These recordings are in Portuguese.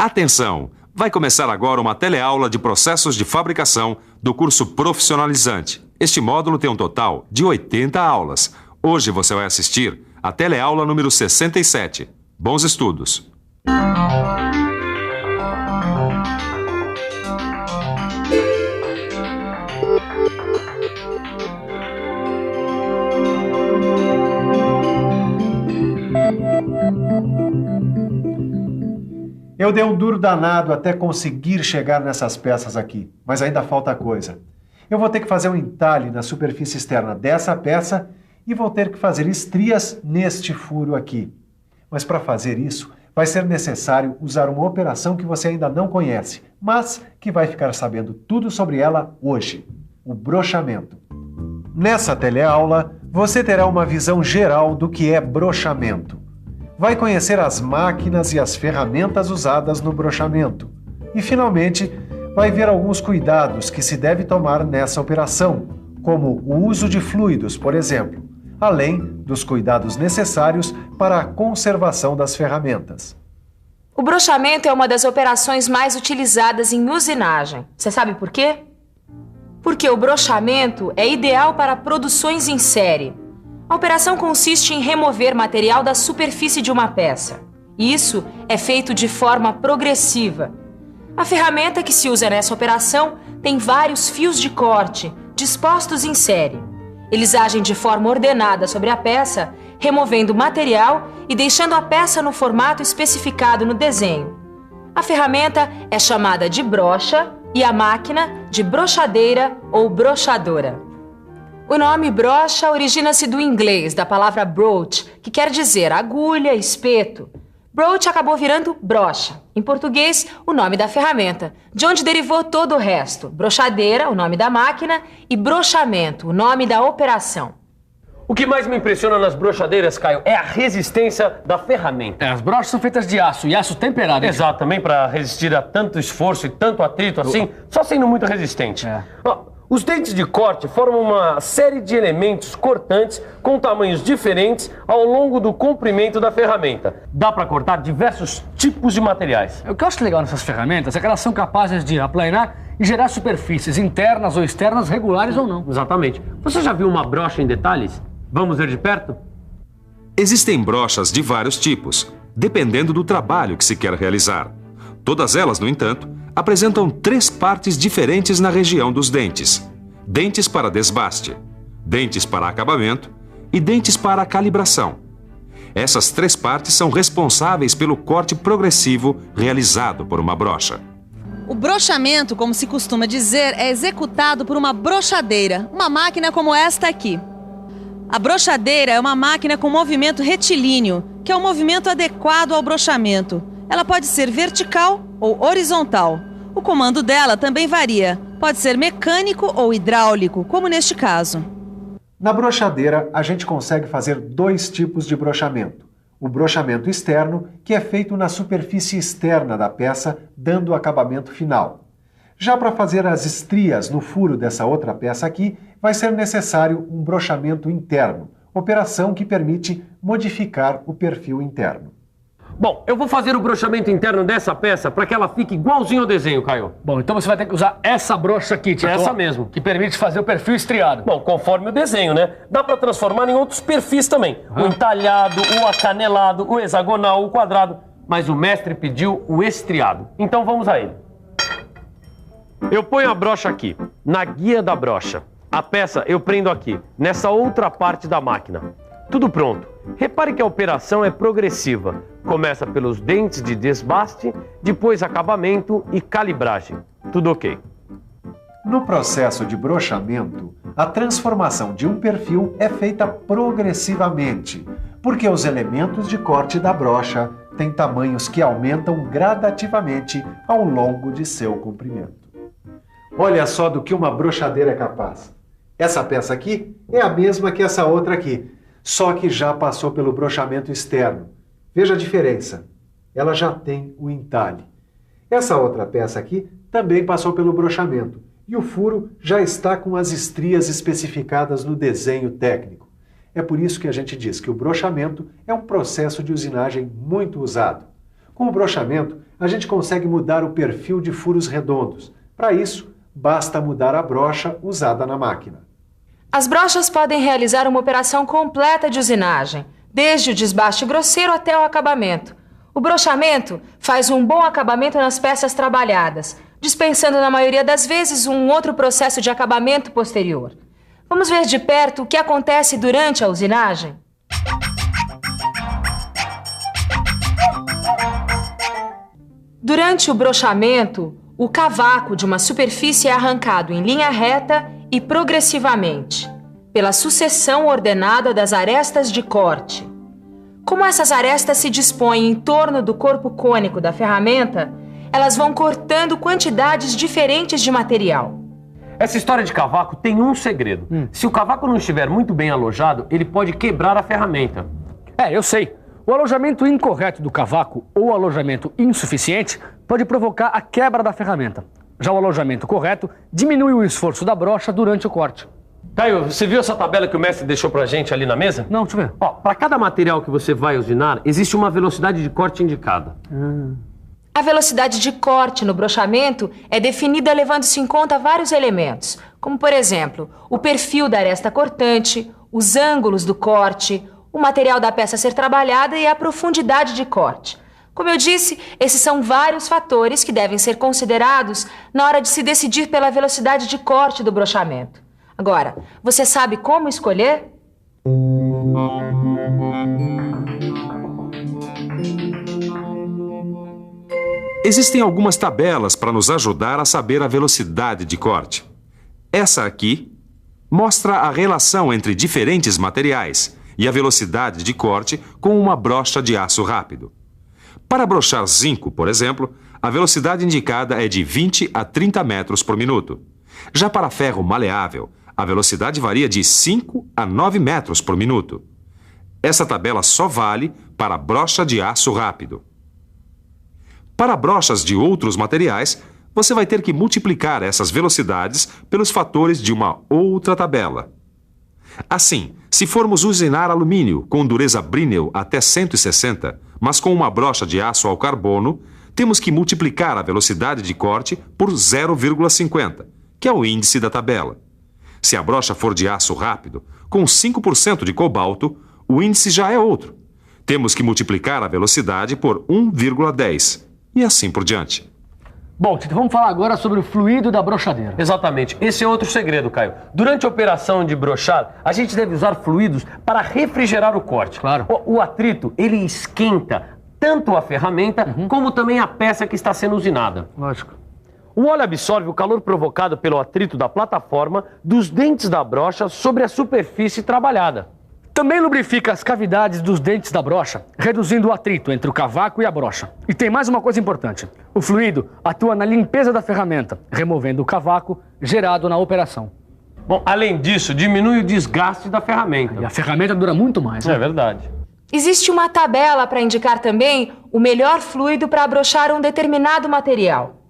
Atenção! Vai começar agora uma teleaula de processos de fabricação do curso Profissionalizante. Este módulo tem um total de 80 aulas. Hoje você vai assistir a teleaula número 67. Bons estudos! Eu dei um duro danado até conseguir chegar nessas peças aqui, mas ainda falta coisa. Eu vou ter que fazer um entalhe na superfície externa dessa peça e vou ter que fazer estrias neste furo aqui. Mas para fazer isso, vai ser necessário usar uma operação que você ainda não conhece, mas que vai ficar sabendo tudo sobre ela hoje: o brochamento. Nessa teleaula, você terá uma visão geral do que é brochamento. Vai conhecer as máquinas e as ferramentas usadas no brochamento. E, finalmente, vai ver alguns cuidados que se deve tomar nessa operação, como o uso de fluidos, por exemplo, além dos cuidados necessários para a conservação das ferramentas. O brochamento é uma das operações mais utilizadas em usinagem. Você sabe por quê? Porque o brochamento é ideal para produções em série. A operação consiste em remover material da superfície de uma peça. Isso é feito de forma progressiva. A ferramenta que se usa nessa operação tem vários fios de corte, dispostos em série. Eles agem de forma ordenada sobre a peça, removendo o material e deixando a peça no formato especificado no desenho. A ferramenta é chamada de brocha e a máquina de brochadeira ou brochadora. O nome brocha origina-se do inglês, da palavra broach, que quer dizer agulha, espeto. Broach acabou virando brocha. Em português, o nome da ferramenta, de onde derivou todo o resto. Brochadeira, o nome da máquina, e brochamento, o nome da operação. O que mais me impressiona nas brochadeiras, Caio, é a resistência da ferramenta. As brochas são feitas de aço, e aço temperado. Exato, também para resistir a tanto esforço e tanto atrito assim, só sendo muito resistente. Os dentes de corte formam uma série de elementos cortantes com tamanhos diferentes ao longo do comprimento da ferramenta. Dá para cortar diversos tipos de materiais. O que eu acho legal nessas ferramentas é que elas são capazes de aplanar e gerar superfícies internas ou externas, regulares ou não. Exatamente. Você já viu uma brocha em detalhes? Vamos ver de perto? Existem brochas de vários tipos, dependendo do trabalho que se quer realizar. Todas elas, no entanto, apresentam 3 partes diferentes na região dos dentes: dentes para desbaste, dentes para acabamento e dentes para a calibração. Essas 3 partes são responsáveis pelo corte progressivo realizado por uma brocha. O brochamento, como se costuma dizer, é executado por uma brochadeira, uma máquina como esta aqui. A brochadeira é uma máquina com movimento retilíneo, que é um movimento adequado ao brochamento. Ela pode ser vertical ou horizontal. O comando dela também varia. Pode ser mecânico ou hidráulico, como neste caso. Na brochadeira, a gente consegue fazer 2 tipos de brochamento. O brochamento externo, que é feito na superfície externa da peça, dando o acabamento final. Já para fazer as estrias no furo dessa outra peça aqui, vai ser necessário um brochamento interno, operação que permite modificar o perfil interno. Bom, eu vou fazer o brochamento interno dessa peça para que ela fique igualzinho ao desenho, Caio. Bom, então você vai ter que usar essa brocha aqui, Tito. Essa mesmo. Que permite fazer o perfil estriado. Bom, conforme o desenho, né? Dá para transformar em outros perfis também. O entalhado, o acanelado, o hexagonal, o quadrado. Mas o mestre pediu o estriado. Então vamos a ele. Eu ponho a brocha aqui, na guia da brocha. A peça eu prendo aqui, nessa outra parte da máquina. Tudo pronto. Repare que a operação é progressiva. Começa pelos dentes de desbaste, depois acabamento e calibragem. Tudo ok. No processo de brochamento, a transformação de um perfil é feita progressivamente, porque os elementos de corte da brocha têm tamanhos que aumentam gradativamente ao longo de seu comprimento. Olha só do que uma brochadeira é capaz. Essa peça aqui é a mesma que essa outra aqui, só que já passou pelo brochamento externo. Veja a diferença. Ela já tem o entalhe. Essa outra peça aqui também passou pelo brochamento e o furo já está com as estrias especificadas no desenho técnico. É por isso que a gente diz que o brochamento é um processo de usinagem muito usado. Com o brochamento, a gente consegue mudar o perfil de furos redondos. Para isso, basta mudar a brocha usada na máquina. As brochas podem realizar uma operação completa de usinagem, desde o desbaste grosseiro até o acabamento. O brochamento faz um bom acabamento nas peças trabalhadas, dispensando na maioria das vezes um outro processo de acabamento posterior. Vamos ver de perto o que acontece durante a usinagem? Durante o brochamento, o cavaco de uma superfície é arrancado em linha reta e progressivamente, pela sucessão ordenada das arestas de corte. Como essas arestas se dispõem em torno do corpo cônico da ferramenta, elas vão cortando quantidades diferentes de material. Essa história de cavaco tem um segredo. Se o cavaco não estiver muito bem alojado, ele pode quebrar a ferramenta. Eu sei. O alojamento incorreto do cavaco ou alojamento insuficiente pode provocar a quebra da ferramenta. Já o alojamento correto diminui o esforço da brocha durante o corte. Caio, você viu essa tabela que o mestre deixou pra gente ali na mesa? Não, deixa eu ver. Para cada material que você vai usinar, existe uma velocidade de corte indicada. A velocidade de corte no brochamento é definida levando-se em conta vários elementos, como, por exemplo, o perfil da aresta cortante, os ângulos do corte, o material da peça a ser trabalhada e a profundidade de corte. Como eu disse, esses são vários fatores que devem ser considerados na hora de se decidir pela velocidade de corte do brochamento. Agora, você sabe como escolher? Existem algumas tabelas para nos ajudar a saber a velocidade de corte. Essa aqui mostra a relação entre diferentes materiais e a velocidade de corte com uma brocha de aço rápido. Para brochar zinco, por exemplo, a velocidade indicada é de 20 a 30 metros por minuto. Já para ferro maleável, a velocidade varia de 5 a 9 metros por minuto. Essa tabela só vale para brocha de aço rápido. Para brochas de outros materiais, você vai ter que multiplicar essas velocidades pelos fatores de uma outra tabela. Assim, se formos usinar alumínio com dureza Brinell até 160, mas com uma brocha de aço ao carbono, temos que multiplicar a velocidade de corte por 0,50, que é o índice da tabela. Se a brocha for de aço rápido, com 5% de cobalto, o índice já é outro. Temos que multiplicar a velocidade por 1,10 e assim por diante. Bom, Tito, vamos falar agora sobre o fluido da brochadeira. Exatamente. Esse é outro segredo, Caio. Durante a operação de brochar, a gente deve usar fluidos para refrigerar o corte. Claro. O atrito, ele esquenta tanto a ferramenta como também a peça que está sendo usinada. Lógico. O óleo absorve o calor provocado pelo atrito da plataforma dos dentes da brocha sobre a superfície trabalhada. Também lubrifica as cavidades dos dentes da brocha, reduzindo o atrito entre o cavaco e a brocha. E tem mais uma coisa importante. O fluido atua na limpeza da ferramenta, removendo o cavaco gerado na operação. Bom, além disso, diminui o desgaste da ferramenta. E a ferramenta dura muito mais, né? É verdade. Existe uma tabela para indicar também o melhor fluido para brochar um determinado material.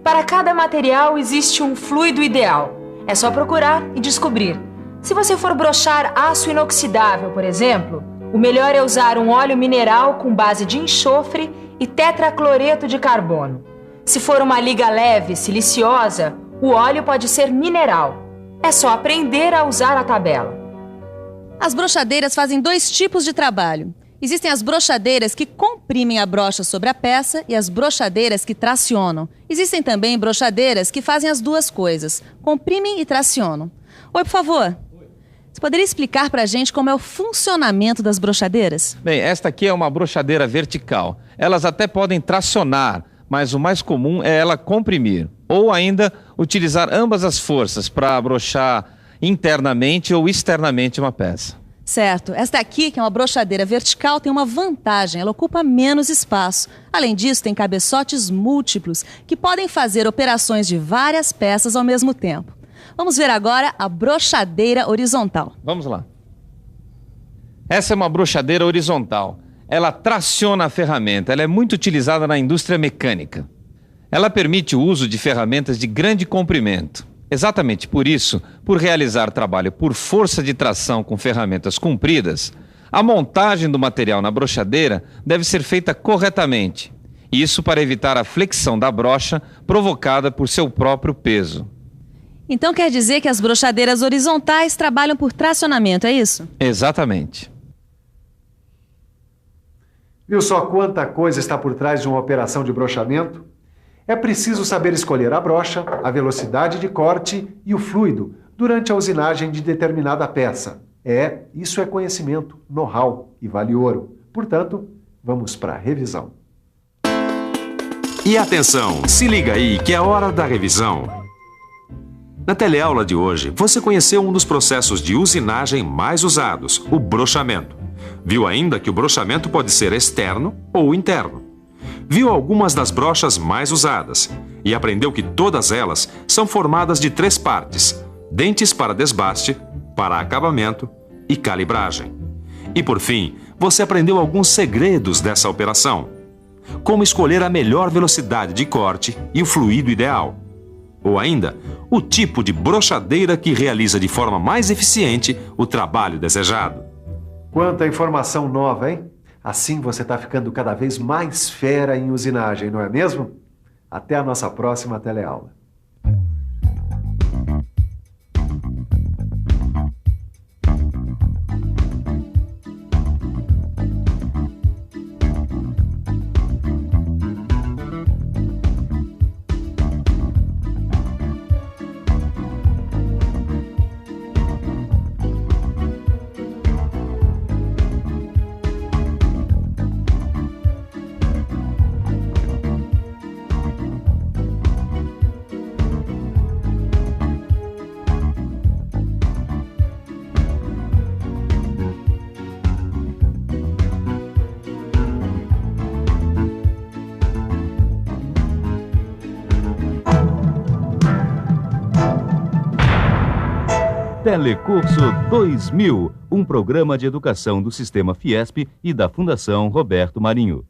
Para cada material existe um fluido ideal. É só procurar e descobrir. Se você for brochar aço inoxidável, por exemplo, o melhor é usar um óleo mineral com base de enxofre e tetracloreto de carbono. Se for uma liga leve, siliciosa, o óleo pode ser mineral. É só aprender a usar a tabela. As brochadeiras fazem dois tipos de trabalho. Existem as brochadeiras que comprimem a brocha sobre a peça e as brochadeiras que tracionam. Existem também brochadeiras que fazem as duas coisas, comprimem e tracionam. Oi, por favor. Você poderia explicar para a gente como é o funcionamento das brochadeiras? Bem, esta aqui é uma brochadeira vertical. Elas até podem tracionar, mas o mais comum é ela comprimir. Ou ainda utilizar ambas as forças para brochar internamente ou externamente uma peça. Certo. Esta aqui, que é uma brochadeira vertical, tem uma vantagem. Ela ocupa menos espaço. Além disso, tem cabeçotes múltiplos que podem fazer operações de várias peças ao mesmo tempo. Vamos ver agora a brochadeira horizontal. Vamos lá. Essa é uma brochadeira horizontal. Ela traciona a ferramenta. Ela é muito utilizada na indústria mecânica. Ela permite o uso de ferramentas de grande comprimento. Exatamente por isso, por realizar trabalho por força de tração com ferramentas compridas, a montagem do material na brochadeira deve ser feita corretamente. Isso para evitar a flexão da brocha provocada por seu próprio peso. Então quer dizer que as brochadeiras horizontais trabalham por tracionamento, é isso? Exatamente. Viu só quanta coisa está por trás de uma operação de brochamento? É preciso saber escolher a brocha, a velocidade de corte e o fluido durante a usinagem de determinada peça. Isso é conhecimento, know-how e vale ouro. Portanto, vamos para a revisão. E atenção, se liga aí que é hora da revisão. Na teleaula de hoje, você conheceu um dos processos de usinagem mais usados, o brochamento. Viu ainda que o brochamento pode ser externo ou interno. Viu algumas das brochas mais usadas e aprendeu que todas elas são formadas de 3 partes: dentes para desbaste, para acabamento e calibragem. E por fim, você aprendeu alguns segredos dessa operação. Como escolher a melhor velocidade de corte e o fluido ideal. Ou ainda, o tipo de brochadeira que realiza de forma mais eficiente o trabalho desejado. Quanta informação nova, hein? Assim você está ficando cada vez mais fera em usinagem, não é mesmo? Até a nossa próxima teleaula. Telecurso 2000, um programa de educação do Sistema Fiesp e da Fundação Roberto Marinho.